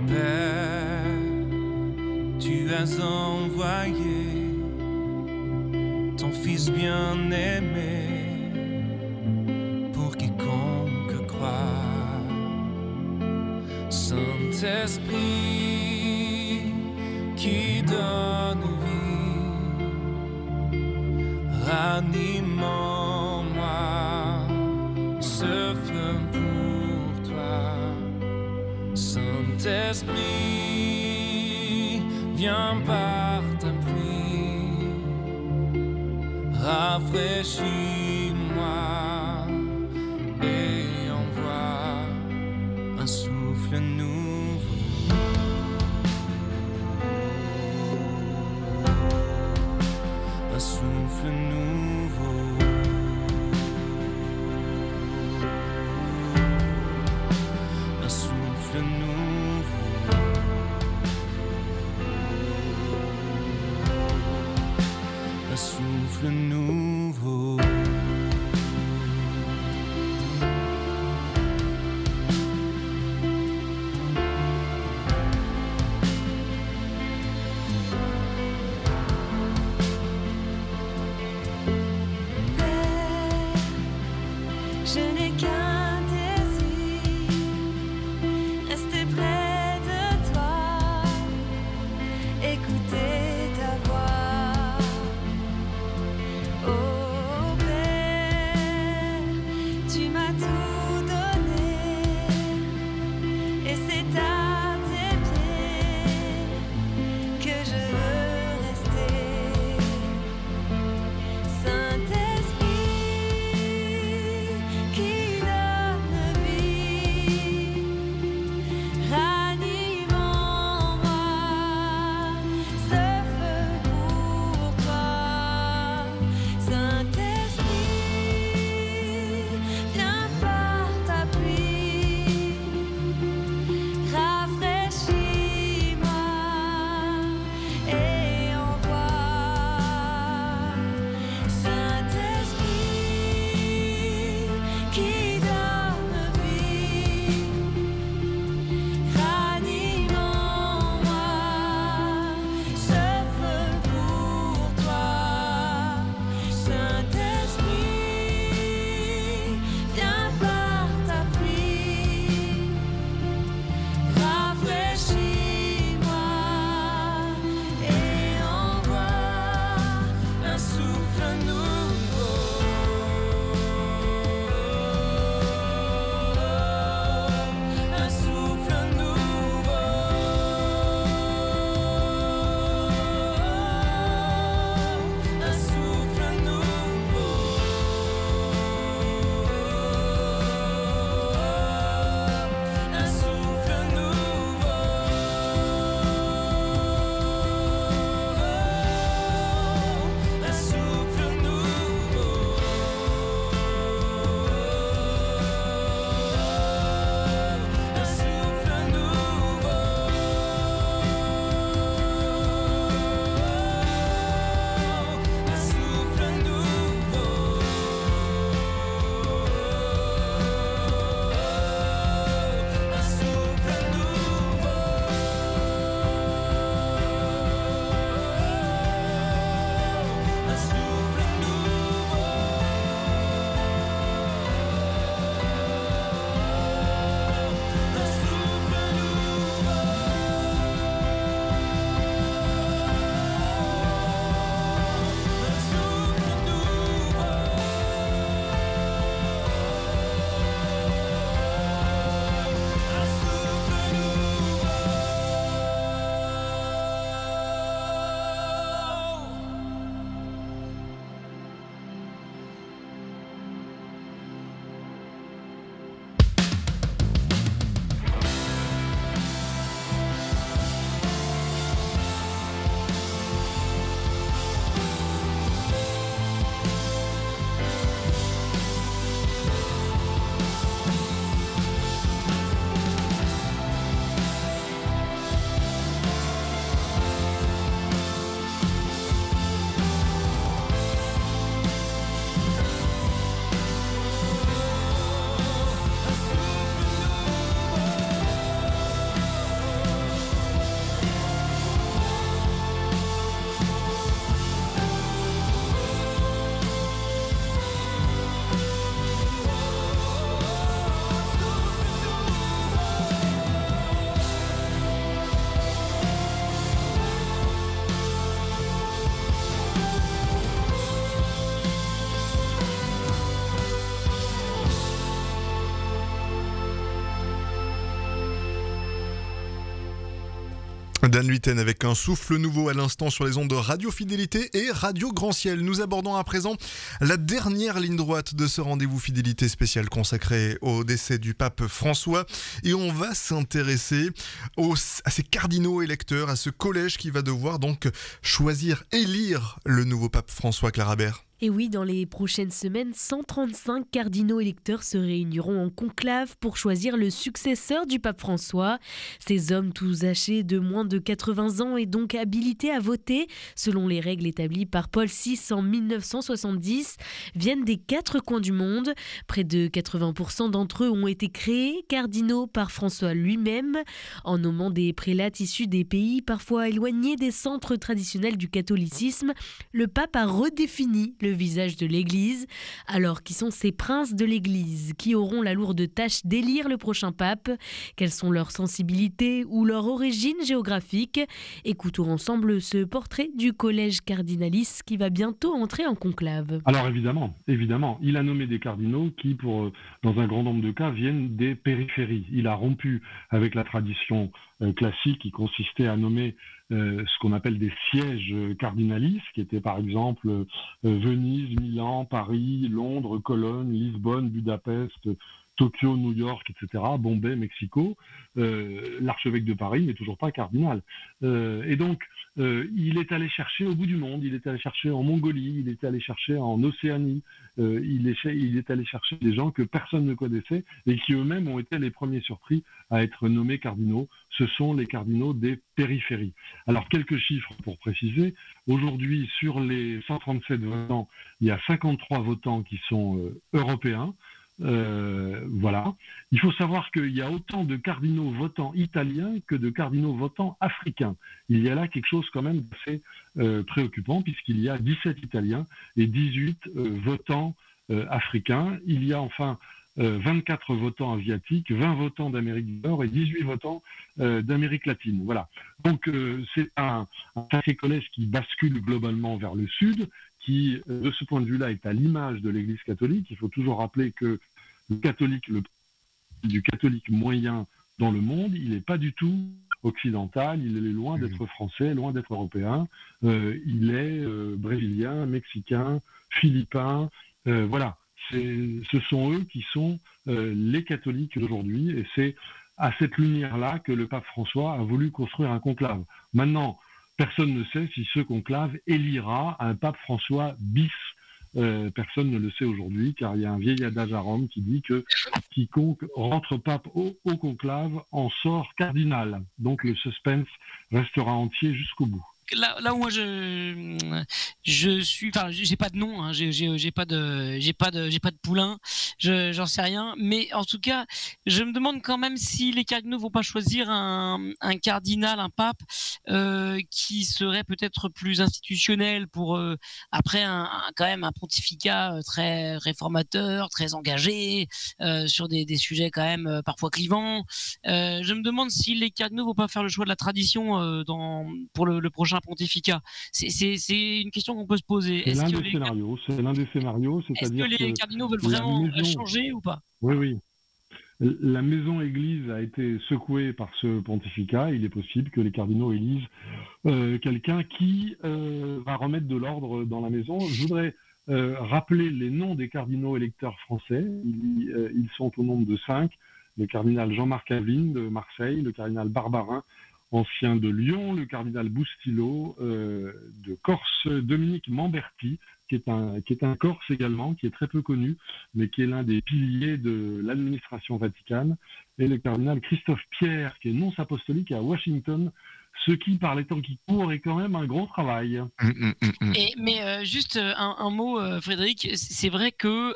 Père, tu as envoyé ton Fils bien-aimé pour quiconque croit. Saint-Esprit, qui donne vie, ranime en moi ce feu pour toi. Saint-Esprit, viens par ta pluie, rafraîchis-moi et envoie un souffle nouveau. Souffle nouveau, un souffle nouveau, un souffle nouveau. Je n'ai qu'un désir, rester près de toi, écouter ta voix. Oh Père, tu m'as tout donné, et c'est à tes pieds que je veux rester. Saint-Esprit, viens par Dan Luyten avec un souffle nouveau à l'instant sur les ondes de Radio Fidélité et Radio Grand Ciel. Nous abordons à présent la dernière ligne droite de ce rendez-vous Fidélité spécial consacré au décès du pape François. Et on va s'intéresser à ces cardinaux électeurs, à ce collège qui va devoir donc choisir, élire le nouveau pape François. Clara Bert. Et oui, dans les prochaines semaines, 135 cardinaux électeurs se réuniront en conclave pour choisir le successeur du pape François. Ces hommes tous âgés de moins de 80 ans et donc habilités à voter, selon les règles établies par Paul VI en 1970, viennent des 4 coins du monde. Près de 80% d'entre eux ont été créés cardinaux par François lui-même, en nommant des prélates issus des pays parfois éloignés des centres traditionnels du catholicisme. Le pape a redéfini le visage de l'Église. Alors, qui sont ces princes de l'Église qui auront la lourde tâche d'élire le prochain pape? Quelles sont leurs sensibilités ou leur origine géographique? Écoutons ensemble ce portrait du collège cardinalis qui va bientôt entrer en conclave. Alors évidemment, il a nommé des cardinaux qui, dans un grand nombre de cas, viennent des périphéries. Il a rompu avec la tradition classique qui consistait à nommer ce qu'on appelle des sièges cardinalistes, qui étaient par exemple Venise, Milan, Paris, Londres, Cologne, Lisbonne, Budapest, Tokyo, New York, etc., Bombay, Mexico. L'archevêque de Paris n'est toujours pas cardinal. Et donc, il est allé chercher au bout du monde, il est allé chercher en Mongolie, il est allé chercher en Océanie, il est allé chercher des gens que personne ne connaissait et qui eux-mêmes ont été les premiers surpris à être nommés cardinaux. Ce sont les cardinaux des périphéries. Alors, quelques chiffres pour préciser. Aujourd'hui, sur les 137 votants, il y a 53 votants qui sont européens. Voilà. Il faut savoir qu'il y a autant de cardinaux votants italiens que de cardinaux votants africains. Il y a là quelque chose quand même d'assez préoccupant puisqu'il y a 17 Italiens et 18 votants africains. Il y a enfin 24 votants asiatiques, 20 votants d'Amérique du Nord et 18 votants d'Amérique latine. Voilà. Donc c'est un sacré collège qui bascule globalement vers le sud, qui, de ce point de vue-là, est à l'image de l'Église catholique. Il faut toujours rappeler que le catholique moyen dans le monde, il n'est pas du tout occidental, il est loin d'être français, loin d'être européen. Il est brésilien, mexicain, philippin. Voilà, ce sont eux qui sont les catholiques d'aujourd'hui. Et c'est à cette lumière-là que le pape François a voulu construire un conclave. Maintenant, personne ne sait si ce conclave élira un pape François bis. Personne ne le sait aujourd'hui, car il y a un vieil adage à Rome qui dit que quiconque rentre pape au conclave en sort cardinal. Donc le suspense restera entier jusqu'au bout. Là où moi je suis, enfin j'ai pas de nom, hein, j'ai pas de poulain, j'en sais rien, mais en tout cas je me demande quand même si les cardinaux vont pas choisir un cardinal, un pape qui serait peut-être plus institutionnel pour après quand même un pontificat très réformateur, très engagé sur des sujets quand même parfois clivants. Je me demande si les cardinaux vont pas faire le choix de la tradition pour le prochain pontificat. C'est une question qu'on peut se poser. C'est l'un des scénarios. C'est-à-dire est-ce que les cardinaux veulent vraiment changer ou pas? Oui. La maison Église a été secouée par ce pontificat. Il est possible que les cardinaux élisent quelqu'un qui va remettre de l'ordre dans la maison. Je voudrais rappeler les noms des cardinaux électeurs français. Ils sont au nombre de 5. Le cardinal Jean-Marc Aveline de Marseille, le cardinal Barbarin, ancien de Lyon, le cardinal Boustilo de Corse, Dominique Mamberti, qui est un Corse également, qui est très peu connu, mais qui est l'un des piliers de l'administration vaticane, et le cardinal Christophe Pierre, qui est nonce apostolique à Washington, ce qui, par les temps qui courent, est quand même un gros travail. Mais juste un mot, Frédéric, c'est vrai que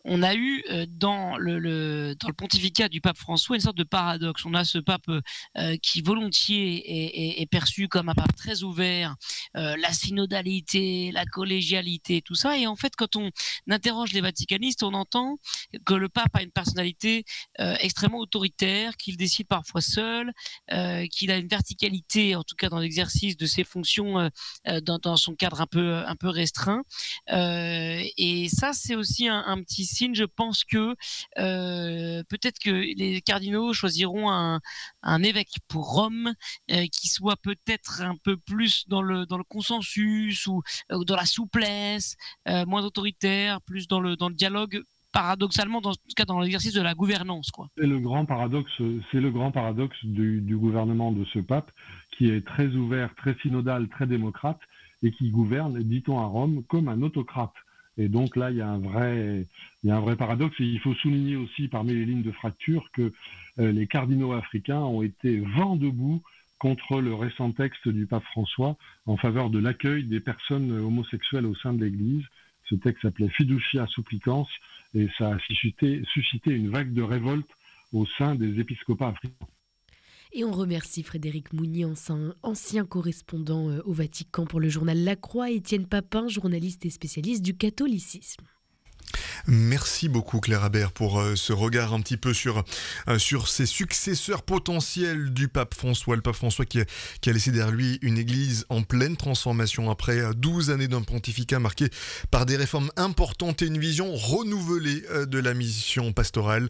on a eu dans le pontificat du pape François une sorte de paradoxe. On a ce pape qui volontiers est perçu comme un pape très ouvert, la synodalité, la collégialité, tout ça. Et en fait, quand on interroge les vaticanistes, on entend que le pape a une personnalité extrêmement autoritaire, qu'il décide parfois seul, qu'il a une verticalité, en tout cas dans l'exercice de ses fonctions dans son cadre un peu restreint. Et ça, c'est aussi un petit Yacine, je pense que peut-être que les cardinaux choisiront un évêque pour Rome qui soit peut-être un peu plus dans le consensus ou dans la souplesse, moins autoritaire, plus dans le dialogue, paradoxalement, dans tout cas dans l'exercice de la gouvernance, quoi. C'est le grand paradoxe du gouvernement de ce pape, qui est très ouvert, très synodal, très démocrate, et qui gouverne, dit-on à Rome, comme un autocrate. Et donc là, il y a un vrai paradoxe. Et il faut souligner aussi, parmi les lignes de fracture, que les cardinaux africains ont été vent debout contre le récent texte du pape François en faveur de l'accueil des personnes homosexuelles au sein de l'Église. Ce texte s'appelait Fiducia Supplicans, et ça a suscité une vague de révolte au sein des épiscopats africains. Et on remercie Frédéric Mounier, ancien correspondant au Vatican pour le journal La Croix, et Étienne Papin, journaliste et spécialiste du catholicisme. Merci beaucoup Claire Habert pour ce regard un petit peu sur ces successeurs potentiels du pape François. Le pape François qui a laissé derrière lui une église en pleine transformation après 12 années d'un pontificat marqué par des réformes importantes et une vision renouvelée de la mission pastorale.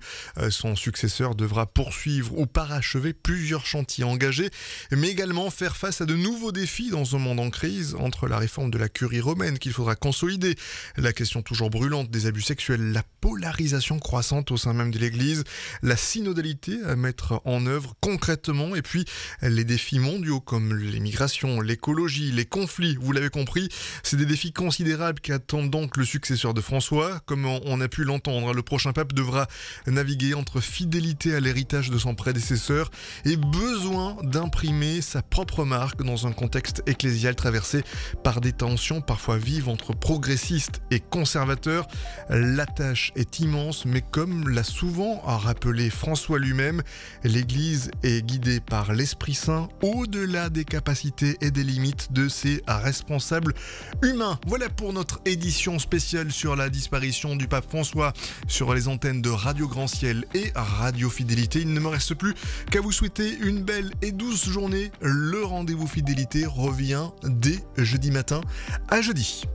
Son successeur devra poursuivre ou parachever plusieurs chantiers engagés, mais également faire face à de nouveaux défis dans un monde en crise, entre la réforme de la curie romaine qu'il faudra consolider, la question toujours brûlante des abus sexuels, la polarisation croissante au sein même de l'Église, la synodalité à mettre en œuvre concrètement, et puis les défis mondiaux comme les migrations, l'écologie, les conflits. Vous l'avez compris, c'est des défis considérables qu'attend donc le successeur de François. Comme on a pu l'entendre, le prochain pape devra naviguer entre fidélité à l'héritage de son prédécesseur et besoin d'imprimer sa propre marque dans un contexte ecclésial traversé par des tensions parfois vives entre progressistes et conservateurs. La tâche est immense, mais comme l'a souvent rappelé François lui-même, l'Église est guidée par l'Esprit Saint au-delà des capacités et des limites de ses responsables humains. Voilà pour notre édition spéciale sur la disparition du pape François sur les antennes de Radio Grand Ciel et Radio Fidélité. Il ne me reste plus qu'à vous souhaiter une belle et douce journée. Le rendez-vous fidélité revient dès jeudi matin. À jeudi.